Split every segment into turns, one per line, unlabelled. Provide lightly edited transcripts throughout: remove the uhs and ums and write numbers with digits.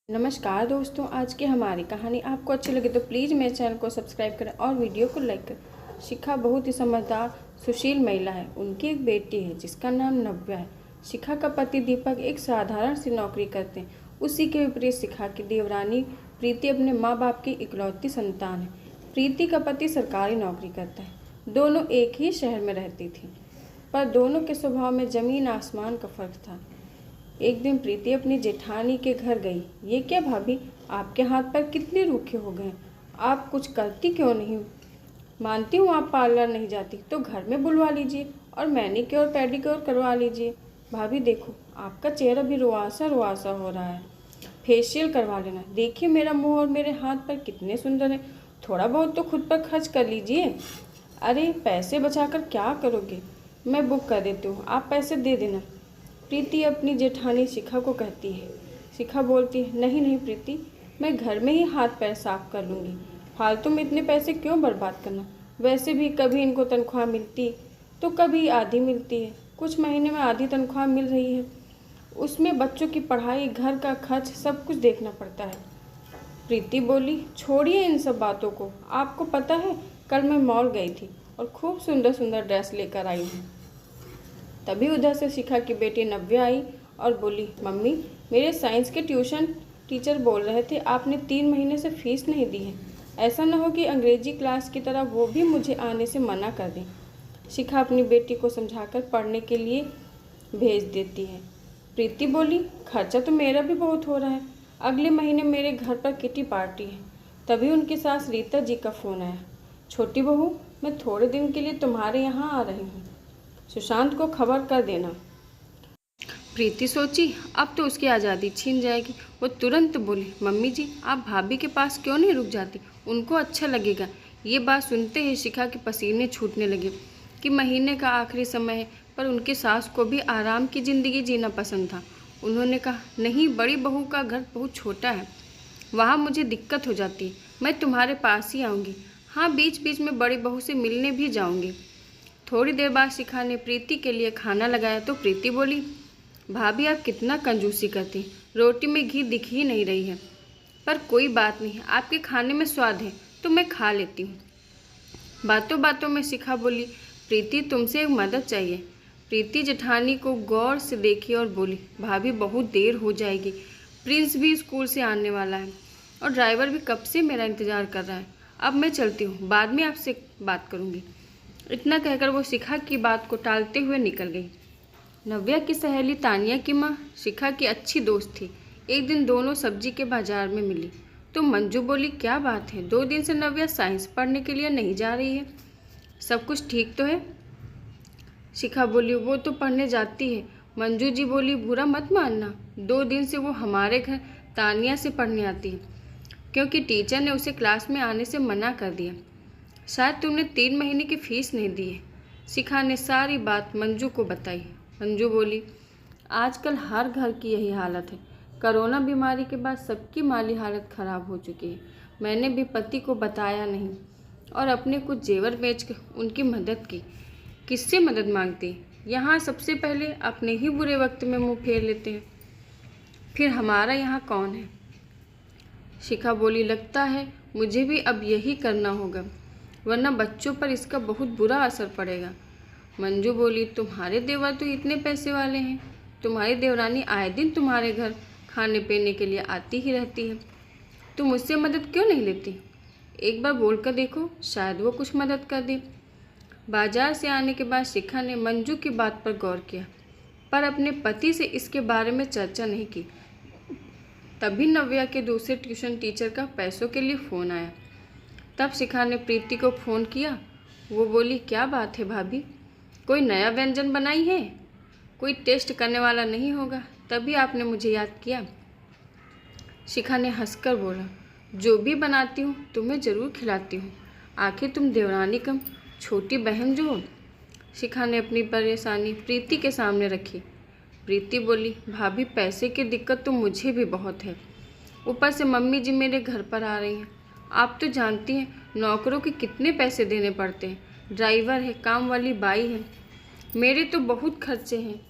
नमस्कार दोस्तों, आज की हमारी कहानी आपको अच्छी लगे तो प्लीज़ मेरे चैनल को सब्सक्राइब करें और वीडियो को लाइक करें। शिखा बहुत ही समझदार सुशील महिला है। उनकी एक बेटी है जिसका नाम नव्या है। शिखा का पति दीपक एक साधारण सी नौकरी करते हैं। उसी के विपरीत शिखा की देवरानी प्रीति अपने माँ बाप की इकलौती संतान है। प्रीति का पति सरकारी नौकरी करता है। दोनों एक ही शहर में रहती थी, पर दोनों के स्वभाव में ज़मीन आसमान का फर्क था। एक दिन प्रीति अपनी जेठानी के घर गई। ये क्या भाभी, आपके हाथ पर कितने रूखे हो गए, आप कुछ करती क्यों नहीं? मानती हूँ आप पार्लर नहीं जाती, तो घर में बुलवा लीजिए और मैनीक्योर पेडिक्योर करवा लीजिए। भाभी देखो, आपका चेहरा भी रुआसा रुआसा हो रहा है, फेशियल करवा लेना। देखिए मेरा मुंह और मेरे हाथ पर कितने सुंदर हैं। थोड़ा बहुत तो खुद पर खर्च कर लीजिए। अरे पैसे बचाकर क्या करोगे, मैं बुक कर देती हूँ, आप पैसे दे देना। प्रीति अपनी जेठानी शिखा को कहती है। शिखा बोलती है, नहीं नहीं प्रीति, मैं घर में ही हाथ पैर साफ कर लूँगी। फालतू में इतने पैसे क्यों बर्बाद करना? वैसे भी कभी इनको तनख्वाह मिलती तो कभी आधी मिलती है। कुछ महीने में आधी तनख्वाह मिल रही है, उसमें बच्चों की पढ़ाई, घर का खर्च सब कुछ देखना पड़ता है। प्रीति बोली, छोड़िए इन सब बातों को। आपको पता है, कल मैं मॉल गई थी और खूब सुंदर सुंदर ड्रेस लेकर आई हूँ। तभी उधर से शिखा की बेटी नव्या आई और बोली, मम्मी मेरे साइंस के ट्यूशन टीचर बोल रहे थे आपने 3 महीने से फीस नहीं दी है। ऐसा न हो कि अंग्रेजी क्लास की तरह वो भी मुझे आने से मना कर दें। शिखा अपनी बेटी को समझाकर पढ़ने के लिए भेज देती है। प्रीति बोली, खर्चा तो मेरा भी बहुत हो रहा है। अगले महीने मेरे घर पर किटी पार्टी है। तभी उनकी सास रीता जी का फ़ोन आया। छोटी बहू, मैं थोड़े दिन के लिए तुम्हारे यहाँ आ रही हूँ, सुशांत को खबर कर देना। प्रीति सोची, अब तो उसकी आज़ादी छीन जाएगी। वो तुरंत बोली, मम्मी जी आप भाभी के पास क्यों नहीं रुक जाती, उनको अच्छा लगेगा। ये बात सुनते ही शिखा के पसीने छूटने लगे कि महीने का आखिरी समय है, पर उनके सास को भी आराम की ज़िंदगी जीना पसंद था। उन्होंने कहा, नहीं, बड़ी बहू का घर बहुत छोटा है, वहाँ मुझे दिक्कत हो जाती है। मैं तुम्हारे पास ही आऊँगी। हाँ, बीच बीच में बड़ी बहू से मिलने भी जाऊँगी। थोड़ी देर बाद शिखा ने प्रीति के लिए खाना लगाया तो प्रीति बोली, भाभी आप कितना कंजूसी करती, रोटी में घी दिख ही नहीं रही है। पर कोई बात नहीं, आपके खाने में स्वाद है तो मैं खा लेती हूँ। बातों बातों में शिखा बोली, प्रीति तुमसे एक मदद चाहिए। प्रीति जेठानी को गौर से देखी और बोली, भाभी बहुत देर हो जाएगी, प्रिंस भी स्कूल से आने वाला है और ड्राइवर भी कब से मेरा इंतज़ार कर रहा है। अब मैं चलती हूँ, बाद में आपसे बात करूँगी। इतना कहकर वो शिखा की बात को टालते हुए निकल गई। नव्या की सहेली तानिया की माँ शिखा की अच्छी दोस्त थी। एक दिन दोनों सब्जी के बाजार में मिली तो मंजू बोली, क्या बात है, 2 दिन से नव्या साइंस पढ़ने के लिए नहीं जा रही है, सब कुछ ठीक तो है? शिखा बोली, वो तो पढ़ने जाती है। मंजू जी बोली, बुरा मत मानना, 2 दिन से वो हमारे घर तानिया से पढ़ने आती है, क्योंकि टीचर ने उसे क्लास में आने से मना कर दिया। शायद तुमने 3 महीने की फीस नहीं दी है। शिखा ने सारी बात मंजू को बताई। मंजू बोली, आजकल हर घर की यही हालत है। कोरोना बीमारी के बाद सबकी माली हालत ख़राब हो चुकी है। मैंने भी पति को बताया नहीं और अपने कुछ जेवर बेचकर उनकी मदद की। किससे मदद मांगती? यहाँ सबसे पहले अपने ही बुरे वक्त में मुँह फेर लेते हैं, फिर हमारा यहाँ कौन है? शिखा बोली, लगता है मुझे भी अब यही करना होगा, वरना बच्चों पर इसका बहुत बुरा असर पड़ेगा। मंजू बोली, तुम्हारे देवर तो इतने पैसे वाले हैं, तुम्हारी देवरानी आए दिन तुम्हारे घर खाने पीने के लिए आती ही रहती है, तुम उससे मदद क्यों नहीं लेती? एक बार बोल कर देखो, शायद वो कुछ मदद कर दे। बाजार से आने के बाद शिखा ने मंजू की बात पर गौर किया, पर अपने पति से इसके बारे में चर्चा नहीं की। तभी नव्या के दूसरे ट्यूशन टीचर का पैसों के लिए फ़ोन आया। तब शिखा ने प्रीति को फ़ोन किया। वो बोली, क्या बात है भाभी, कोई नया व्यंजन बनाई है? कोई टेस्ट करने वाला नहीं होगा, तभी आपने मुझे याद किया। शिखा ने हंसकर बोला, जो भी बनाती हूँ तुम्हें ज़रूर खिलाती हूँ, आखिर तुम देवरानी कम छोटी बहन जो हो। शिखा ने अपनी परेशानी प्रीति के सामने रखी। प्रीति बोली, भाभी पैसे की दिक्कत तो मुझे भी बहुत है, ऊपर से मम्मी जी मेरे घर पर आ रही हैं। आप तो जानती हैं नौकरों के कितने पैसे देने पड़ते हैं, ड्राइवर है, काम वाली बाई है, मेरे तो बहुत खर्चे हैं।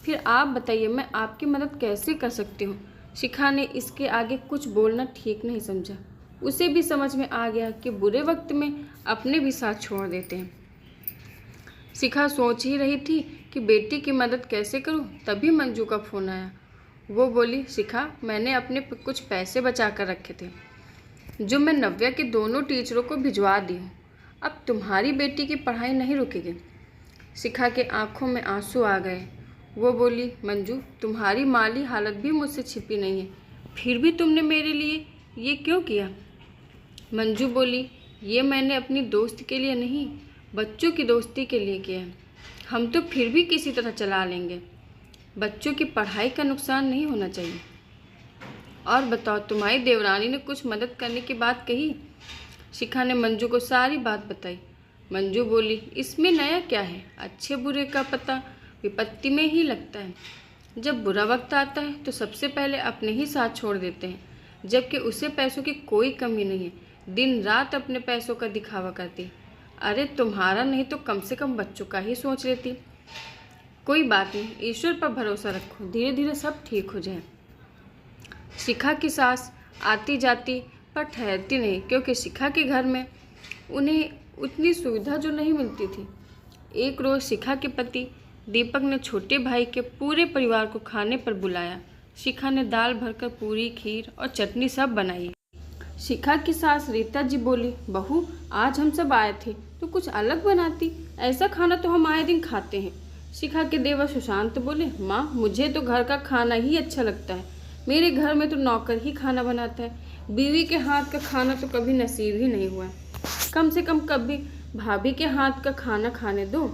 फिर आप बताइए मैं आपकी मदद कैसे कर सकती हूँ? शिखा ने इसके आगे कुछ बोलना ठीक नहीं समझा। उसे भी समझ में आ गया कि बुरे वक्त में अपने भी साथ छोड़ देते हैं। शिखा सोच ही रही थी कि बेटी की मदद कैसे करूं, तभी मंजू का फ़ोन आया। वो बोली, शिखा, मैंने अपने कुछ पैसे बचा कर रखे थे जो मैं नव्या के दोनों टीचरों को भिजवा दी हूँ। अब तुम्हारी बेटी की पढ़ाई नहीं रुकेगी। शिखा के आंखों में आंसू आ गए। वो बोली, मंजू, तुम्हारी माली हालत भी मुझसे छिपी नहीं है, फिर भी तुमने मेरे लिए ये क्यों किया? मंजू बोली, ये मैंने अपनी दोस्त के लिए नहीं, बच्चों की दोस्ती के लिए किया है। हम तो फिर भी किसी तरह चला लेंगे। बच्चों की पढ़ाई का नुकसान नहीं होना चाहिए। और बताओ, तुम्हारी देवरानी ने कुछ मदद करने की बात कही? शिखा ने मंजू को सारी बात बताई। मंजू बोली, इसमें नया क्या है? अच्छे बुरे का पता विपत्ति में ही लगता है। जब बुरा वक्त आता है तो सबसे पहले अपने ही साथ छोड़ देते हैं, जबकि उसे पैसों की कोई कमी नहीं है। दिन रात अपने पैसों का दिखावा करती। अरे तुम्हारा नहीं तो कम से कम बच्चों का ही सोच लेती। कोई बात नहीं, ईश्वर पर भरोसा रखो, धीरे धीरे सब ठीक हो जाए। शिखा की सास आती जाती पर ठहरती नहीं, क्योंकि शिखा के घर में उन्हें उतनी सुविधा जो नहीं मिलती थी। एक रोज़ शिखा के पति दीपक ने छोटे भाई के पूरे परिवार को खाने पर बुलाया। शिखा ने दाल भरकर पूरी, खीर और चटनी सब बनाई। शिखा की सास रीता जी बोली, बहू, आज हम सब आए थे तो कुछ अलग बनाती, ऐसा खाना तो हम आए दिन खाते हैं। शिखा के देवर सुशांत बोले, माँ, मुझे तो घर का खाना ही अच्छा लगता है। मेरे घर में तो नौकर ही खाना बनाता है, बीवी के हाथ का खाना तो कभी नसीब ही नहीं हुआ। कम से कम कभी भाभी के हाथ का खाना खाने दो।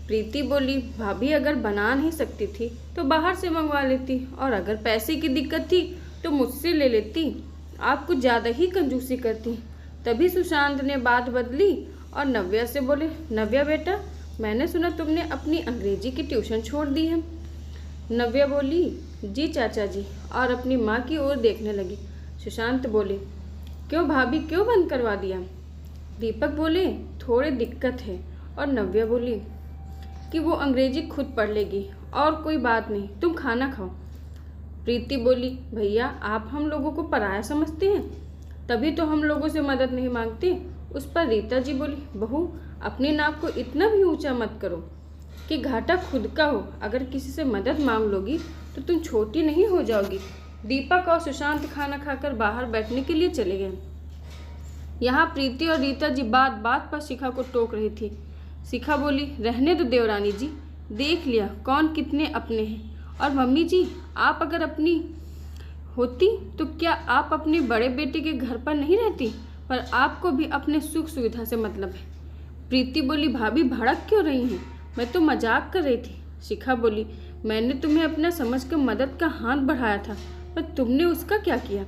प्रीति बोली, भाभी अगर बना नहीं सकती थी तो बाहर से मंगवा लेती, और अगर पैसे की दिक्कत थी तो मुझसे ले लेती। आप कुछ ज़्यादा ही कंजूसी करती। तभी सुशांत ने बात बदली और नव्या से बोले, नव्या बेटा, मैंने सुना तुमने अपनी अंग्रेजी की ट्यूशन छोड़ दी है। नव्या बोली, जी चाचा जी, और अपनी माँ की ओर देखने लगी। सुशांत बोले, क्यों भाभी, क्यों बंद करवा दिया? दीपक बोले, थोड़ी दिक्कत है। और नव्या बोली कि वो अंग्रेजी खुद पढ़ लेगी, और कोई बात नहीं, तुम खाना खाओ। प्रीति बोली, भैया, आप हम लोगों को पराया समझते हैं, तभी तो हम लोगों से मदद नहीं मांगते। उस पर रीता जी बोली, बहू, अपनी नाक को इतना भी ऊंचा मत करो कि घाटा खुद का हो। अगर किसी से मदद मांग लोगी तो तुम छोटी नहीं हो जाओगी। दीपक और सुशांत खाना खाकर बाहर बैठने के लिए चले गए। यहाँ प्रीति और रीता जी बात बात पर शिखा को टोक रही थी। शिखा बोली, रहने दो देवरानी जी, देख लिया कौन कितने अपने हैं। और मम्मी जी, आप अगर अपनी होती तो क्या आप अपने बड़े बेटे के घर पर नहीं रहती? पर आपको भी अपने सुख सुविधा से मतलब है। प्रीति बोली, भाभी भड़क क्यों रही हैं? मैं तो मजाक कर रही थी। शिखा बोली, मैंने तुम्हें अपना समझकर मदद का हाथ बढ़ाया था, पर तुमने उसका क्या किया?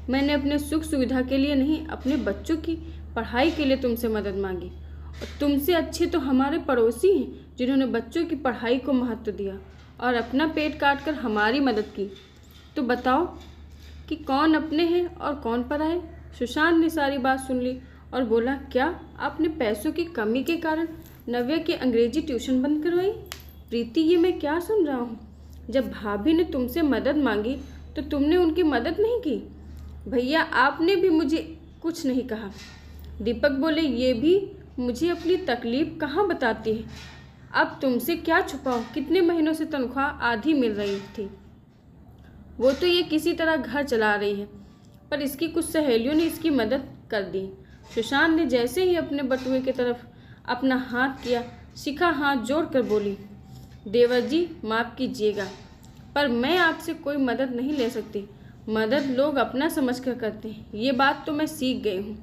मैंने अपने सुख सुविधा के लिए नहीं, अपने बच्चों की पढ़ाई के लिए तुमसे मदद मांगी। और तुमसे अच्छे तो हमारे पड़ोसी हैं, जिन्होंने बच्चों की पढ़ाई को महत्व दिया और अपना पेट काट कर हमारी मदद की। तो बताओ कि कौन अपने हैं और कौन पराए? सुशांत ने सारी बात सुन ली और बोला, क्या आपने पैसों की कमी के कारण नव्या की अंग्रेजी ट्यूशन बंद करवाई? प्रीति, ये मैं क्या सुन रहा हूँ? जब भाभी ने तुमसे मदद मांगी तो तुमने उनकी मदद नहीं की। भैया, आपने भी मुझे कुछ नहीं कहा। दीपक बोले, ये भी मुझे अपनी तकलीफ कहाँ बताती है। अब तुमसे क्या छुपाऊं? कितने महीनों से तनख्वाह आधी मिल रही थी, वो तो ये किसी तरह घर चला रही है, पर इसकी कुछ सहेलियों ने इसकी मदद कर दी। सुशांत ने जैसे ही अपने बटुए की तरफ अपना हाथ किया, शिखा हाथ जोड़कर बोली, देवर जी, माफ़ कीजिएगा, पर मैं आपसे कोई मदद नहीं ले सकती। मदद लोग अपना समझ कर करते हैं। ये बात तो मैं सीख गई हूँ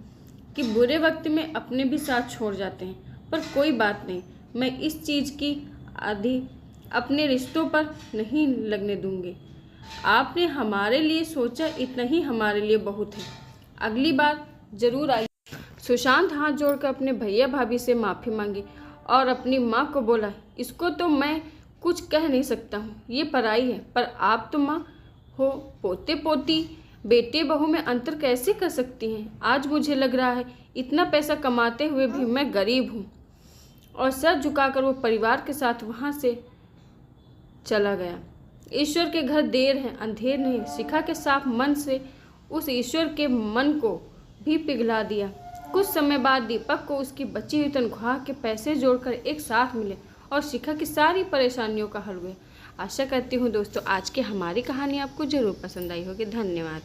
कि बुरे वक्त में अपने भी साथ छोड़ जाते हैं। पर कोई बात नहीं, मैं इस चीज़ की आधी अपने रिश्तों पर नहीं लगने दूंगी। आपने हमारे लिए सोचा, इतना ही हमारे लिए बहुत है। अगली बार ज़रूर आइए। सुशांत हाथ जोड़कर अपने भैया भाभी से माफ़ी मांगी और अपनी माँ को बोला, इसको तो मैं कुछ कह नहीं सकता हूँ, ये पराई है, पर आप तो माँ हो, पोते पोती बेटे बहू में अंतर कैसे कर सकती हैं? आज मुझे लग रहा है इतना पैसा कमाते हुए भी मैं गरीब हूँ। और सर झुकाकर वो परिवार के साथ वहाँ से चला गया। ईश्वर के घर देर है अंधेर नहीं। शिखा के साफ मन से उस ईश्वर के मन को भी पिघला दिया। कुछ समय बाद दीपक को उसकी बची हुई तनख्वाह के पैसे जोड़कर एक साथ मिले और शिखा की सारी परेशानियों का हल हुए। आशा करती हूँ दोस्तों आज की हमारी कहानी आपको ज़रूर पसंद आई होगी। धन्यवाद।